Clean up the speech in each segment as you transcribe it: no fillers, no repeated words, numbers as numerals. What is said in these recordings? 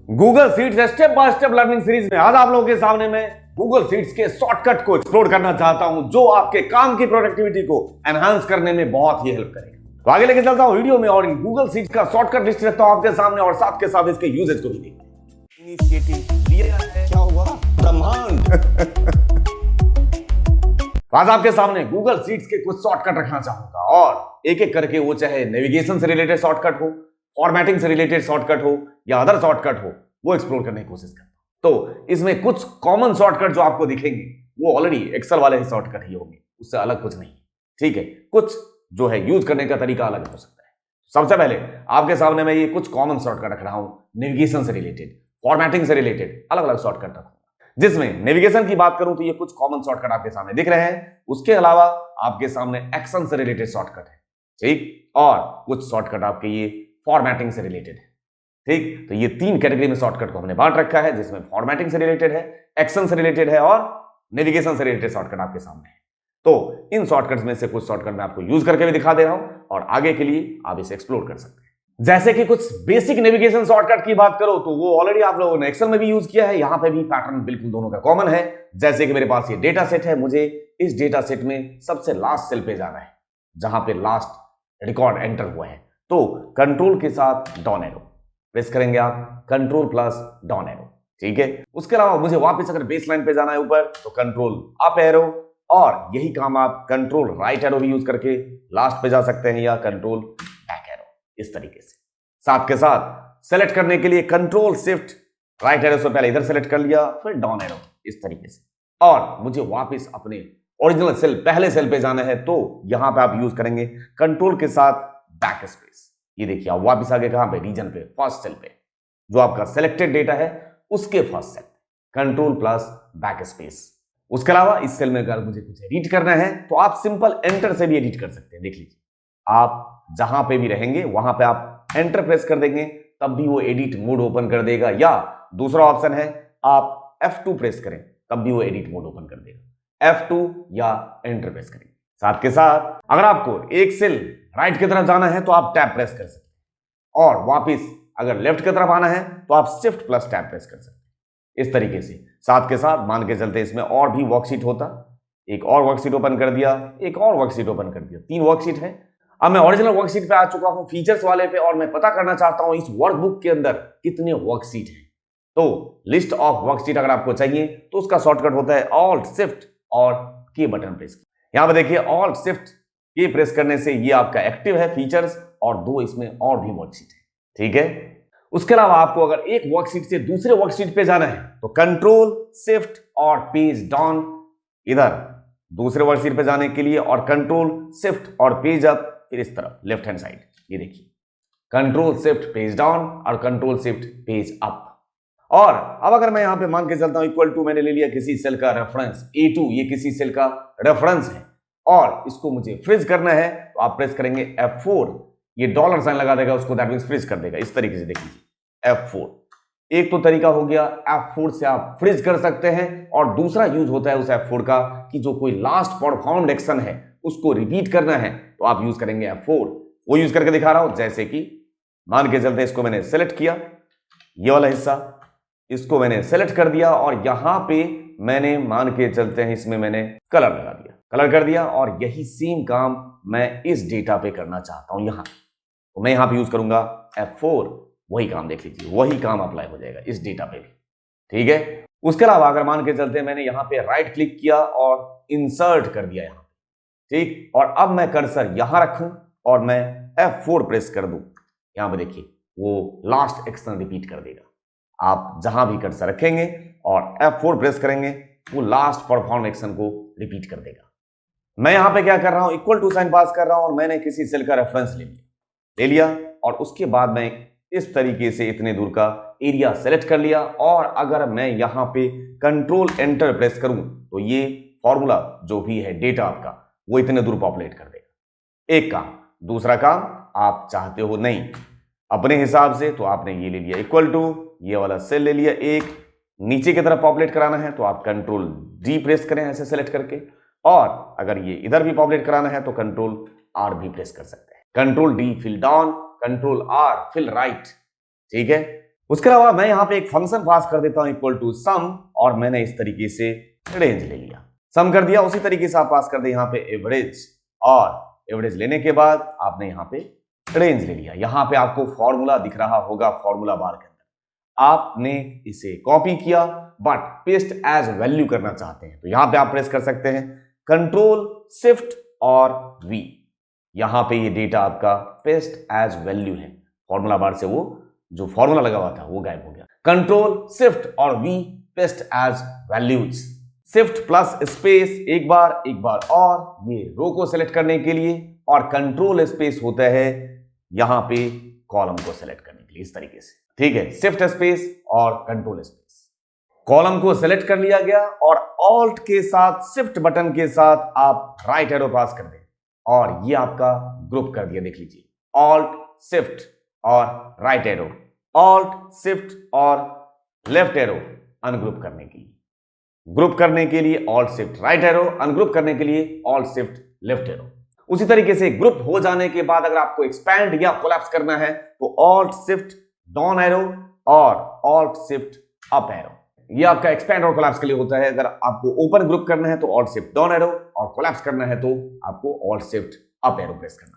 Google sheets step by step learning series में आज आप लोगों के सामने मैं गूगल शीट्स के शॉर्टकट को एक्सप्लोर करना चाहता हूं जो आपके काम की प्रोडक्टिविटी को एनहांस करने में बहुत ही हेल्प करेगा। तो आगे लेके चलता हूं वीडियो में और इन गूगल शीट्स का शॉर्टकट लिस्ट रखता हूं आपके सामने और साथ के साथ इसके यूजेज को भी देखते हैं। इनिशिएटिव लिया है, क्या हुआ? ब्रह्मांड। आज आपके सामने गूगल शीट्स के कुछ शॉर्टकट रखना चाहूंगा और एक एक करके वो चाहे नेविगेशन से रिलेटेड शॉर्टकट हो, फॉर्मेटिंग से रिलेटेड शॉर्टकट हो या अदर शॉर्टकट हो, वो एक्सप्लोर करने की कोशिश करता हूं। तो इसमें कुछ कॉमन शॉर्टकट जो आपको दिखेंगे वो ऑलरेडी एक्सेल वाले ही शॉर्टकट ही होंगे, उससे अलग कुछ नहीं। ठीक है, कुछ जो है यूज करने का तरीका अलग हो सकता है। सबसे पहले आपके सामने मैं ये कुछ कॉमन शॉर्टकट रख रहा हूं, नेविगेशन से रिलेटेड, फॉर्मेटिंग से रिलेटेड अलग अलग शॉर्टकट रखूंगा। जिसमें नेविगेशन की बात करूं तो ये कुछ कॉमन शॉर्टकट आपके सामने दिख रहे हैं। उसके अलावा आपके सामने एक्शन से रिलेटेड शॉर्टकट है, ठीक, और कुछ शॉर्टकट आपके ये फॉर्मेटिंग से रिलेटेड है। ठीक, तो ये तीन कैटेगरी में शॉर्टकट को हमने बांट रखा है, जिसमें फॉर्मेटिंग से रिलेटेड है, एक्शन से रिलेटेड है और नेविगेशन से रिलेटेड शॉर्टकट आपके सामने है। तो इन शॉर्टकट्स में से कुछ शॉर्टकट मैं आपको यूज करके भी दिखा दे रहा हूं और आगे के लिए आप इसे एक्सप्लोर कर सकते हैं। जैसे कि कुछ बेसिक नेविगेशन शॉर्टकट की बात करो तो वो ऑलरेडी आप लोगों ने एक्सेल में भी यूज किया है, यहां पे भी पैटर्न बिल्कुल दोनों का कॉमन है। जैसे कि मेरे पास ये डेटा सेट है, मुझे इस डेटा सेट में सबसे लास्ट सेल पे जाना है जहां पे लास्ट रिकॉर्ड एंटर हुआ है। तो कंट्रोल के साथ डाउन एरो प्रेस करेंगे आप, कंट्रोल प्लस डाउन एरो, ठीक है। उसके अलावा मुझे वापस अगर बेस लाइन पे जाना है ऊपर तो कंट्रोल अप एरो, और यही काम आप कंट्रोल राइट एरो भी यूज करके लास्ट पे जा सकते हैं या कंट्रोल बैक एरो, इस तरीके से। साथ के साथ सेलेक्ट करने के लिए कंट्रोल शिफ्ट राइट एरो से पहले इधर सेलेक्ट कर लिया, फिर डाउन एरो, इस तरीके से। और मुझे वापस अपने ओरिजिनल सेल पहले सेल पे जाना है तो यहां पे आप यूज करेंगे कंट्रोल के साथ बैक स्पेस। ये देखिए आप वापस आगे कहां पे, रीजन पे, फर्स्ट सेल पे, जो आपका सिलेक्टेड डेटा है उसके first cell, control plus backspace. उसके अलावा इस सेल में अगर मुझे कुछ एडिट करना है तो आप सिंपल एंटर से भी एडिट कर सकते हैं। देख लीजिए, आप जहां पे भी रहेंगे वहां पे आप एंटर प्रेस कर देंगे तब भी वो एडिट मोड ओपन कर देगा, या दूसरा ऑप्शन है आप F2 प्रेस करें तब भी वो एडिट मोड ओपन कर देगा, F2 या एंटर प्रेस करेंगे। साथ के साथ अगर आपको एक सेल राइट की तरफ जाना है तो आप टैब प्रेस कर सकते हैं, और वापस अगर लेफ्ट की तरफ आना है तो आप शिफ्ट प्लस टैब प्रेस कर सकते हैं, इस तरीके से। साथ के साथ मान के चलते इसमें और भी वर्कशीट होता, एक और वर्कशीट ओपन कर दिया, एक और वर्कशीट ओपन कर दिया, 3 वर्कशीट है। अब मैं ओरिजिनल वर्कशीट पे आ चुका हूं, फीचर्स वाले पे, और मैं पता करना चाहता हूं इस वर्कबुक के अंदर कितने वर्कशीट हैं। तो लिस्ट ऑफ वर्कशीट अगर आपको चाहिए तो उसका शॉर्टकट होता है ऑल्ट शिफ्ट और के बटन प्रेस। यहां पे देखिए ऑल्ट शिफ्ट के प्रेस करने से ये आपका एक्टिव है फीचर्स, और 2 इसमें और भी वर्कशीट है, ठीक है। उसके अलावा आपको अगर एक वर्कशीट से दूसरे वर्कशीट पे जाना है तो कंट्रोल शिफ्ट और पेज डाउन इधर दूसरे वर्कशीट पे जाने के लिए, और कंट्रोल शिफ्ट और पेज अप फिर इस तरफ लेफ्ट हैंड साइड। ये देखिए कंट्रोल शिफ्ट पेज डाउन और कंट्रोल शिफ्ट पेज अप। और अब अगर मैं यहां पे मान के चलता हूं इक्वल टू, मैंने ले लिया किसी सेल का रेफरेंस A2, ये किसी सेल का रेफरेंस है और इसको मुझे फ्रीज करना है तो आप प्रेस करेंगे F4, ये डॉलर साइन लगा देगा उसको, दैट मींस फ्रीज कर देगा, इस तरीके से। देख लीजिए F4 एक तो तरीका हो गया, F4 से आप फ्रीज कर सकते हैं, और दूसरा यूज होता है उस F4 का कि जो कोई लास्ट परफॉर्म्ड एक्शन है उसको रिपीट करना है तो आप यूज करेंगे F4। वो यूज करके दिखा रहा हूं, जैसे कि मान के चलते इसको मैंने सेलेक्ट किया, ये वाला हिस्सा इसको मैंने सेलेक्ट कर दिया, और यहां पे मैंने मान के चलते हैं इसमें मैंने कलर लगा दिया, कलर कर दिया, और यही सेम काम मैं इस डेटा पे करना चाहता हूं यहां, तो मैं यहां पे यूज करूंगा F4। वही काम देख लीजिए, वही काम अप्लाई हो जाएगा इस डेटा पे भी, ठीक है। उसके अलावा अगर मान के चलते मैंने यहां पे राइट क्लिक किया और इंसर्ट कर दिया यहां, ठीक, और अब मैं कर्सर यहां रखूं और मैं F4 प्रेस कर दूं, यहां पे देखिए वो लास्ट एक्शन रिपीट कर देगा। आप जहां भी कर्सर रखेंगे और F4 प्रेस करेंगे वो लास्ट परफॉर्म एक्शन को रिपीट कर देगा। मैं यहां पे क्या कर रहा हूं, इक्वल टू साइन पास कर रहा हूं, और मैंने किसी सेल का रेफरेंस ले लिया, और उसके बाद मैं इस तरीके से इतने दूर का एरिया सेलेक्ट कर लिया, और अगर मैं यहां पे कंट्रोल एंटर प्रेस करूं तो ये फॉर्मूला जो भी है डेटा आपका वो इतने दूर पॉपुलेट कर देगा। एक काम। दूसरा काम, आप चाहते हो नहीं अपने हिसाब से तो आपने ये ले लिया इक्वल टू, ये वाला सेल ले लिया, एक नीचे की तरफ पॉपुलेट कराना है तो आप कंट्रोल डी प्रेस करें ऐसे सेलेक्ट करके, और अगर ये इधर भी पॉपुलेट कराना है तो कंट्रोल आर भी प्रेस कर सकते हैं। Control D fill down, control R fill right, ठीक है। उसके अलावा मैं यहां पे एक फंक्शन पास कर देता हूं इक्वल टू सम, और मैंने इस तरीके से रेंज ले लिया, सम कर दिया। उसी तरीके से आप पास कर दे यहां पे एवरेज, और एवरेज लेने के बाद आपने यहां पे रेंज ले लिया। यहां पे आपको फॉर्मूला दिख रहा होगा फॉर्मूला बार के अंदर, आपने इसे कॉपी किया बट पेस्ट एज वैल्यू करना चाहते हैं तो यहां पे आप प्रेस कर सकते हैं कंट्रोल शिफ्ट और वी। यहां पे ये डेटा आपका पेस्ट एज वैल्यू है, फॉर्मूला बार से वो जो फॉर्मूला लगा हुआ था वो गायब हो गया। कंट्रोल शिफ्ट और V paste as values, shift plus space एक बार और ये रो को सेलेक्ट करने के लिए, और कंट्रोल स्पेस होता है यहां पे कॉलम को सेलेक्ट करने के लिए, इस तरीके से। ठीक है, शिफ्ट स्पेस और कंट्रोल स्पेस, कॉलम को सेलेक्ट कर लिया गया, और ऑल्ट के साथ शिफ्ट बटन के साथ आप राइट एरो पास कर दें और ये आपका ग्रुप कर दिया। देख लीजिए, ऑल्ट शिफ्ट और राइट एरो, ऑल्ट शिफ्ट और लेफ्ट एरो अनग्रुप करने के लिए, ग्रुप करने के लिए alt shift right arrow, ungroup करने के लिए ऑल्ट शिफ्ट लेफ्ट एरो। उसी तरीके से ग्रुप हो जाने के बाद अगर आपको एक्सपैंड या कोलैप्स करना है तो ऑल्ट शिफ्ट डाउन एरो और ऑल्ट शिफ्ट अप एरो, ये आपका एक्सपैंड और कोलैप्स के लिए होता है। अगर आपको ओपन ग्रुप करना है तो ऑल्ट शिफ्ट डाउन एरो, और कोलैप्स करना है तो आपको alt shift up arrow press करना।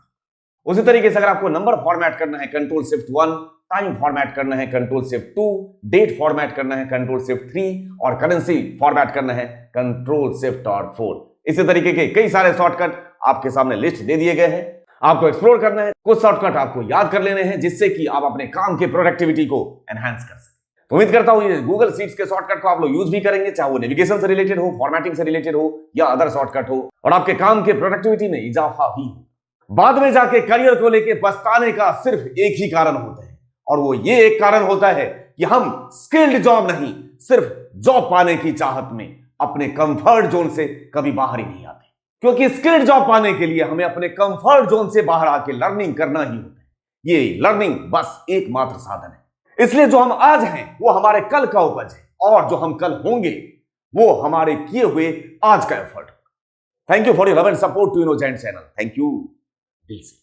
उसी तरीके से अगर आपको नंबर फॉर्मेट करना है कंट्रोल शिफ्ट 1, टाइम फॉर्मेट करना है कंट्रोल शिफ्ट 2, डेट फॉर्मेट करना है कंट्रोल शिफ्ट 3, और करेंसी फॉर्मेट करना है कंट्रोल शिफ्ट और 4। इसी तरीके के कई सारे शॉर्टकट आपके सामने लिस्ट दे दिए गए हैं, आपको एक्सप्लोर करना है। कुछ शॉर्टकट आपको याद कर लेने हैं जिससे कि आप अपने काम के प्रोडक्टिविटी को एनहांस कर सकें। तो उम्मीद करता हूं ये गूगल शीट्स के शॉर्टकट को आप लोग यूज भी करेंगे, चाहे वो नेविगेशन से रिलेटेड हो, फॉर्मेटिंग से रिलेटेड हो या अदर शॉर्टकट हो, और आपके काम के प्रोडक्टिविटी में इजाफा भी हो। बाद में जाके करियर को लेके पछताने का सिर्फ एक ही कारण होता है, और वो ये एक कारण होता है कि हम स्किल्ड जॉब नहीं, सिर्फ जॉब पाने की चाहत में अपने कंफर्ट जोन से कभी बाहर ही नहीं आते। क्योंकि स्किल्ड जॉब पाने के लिए हमें अपने कंफर्ट जोन से बाहर आके लर्निंग करना ही होता है। ये लर्निंग बस एकमात्र साधन है। इसलिए जो हम आज हैं वो हमारे कल का उपज है, और जो हम कल होंगे वो हमारे किए हुए आज का effort. Thank you for your love and support to इनोजेंट चैनल। थैंक यू दिल से।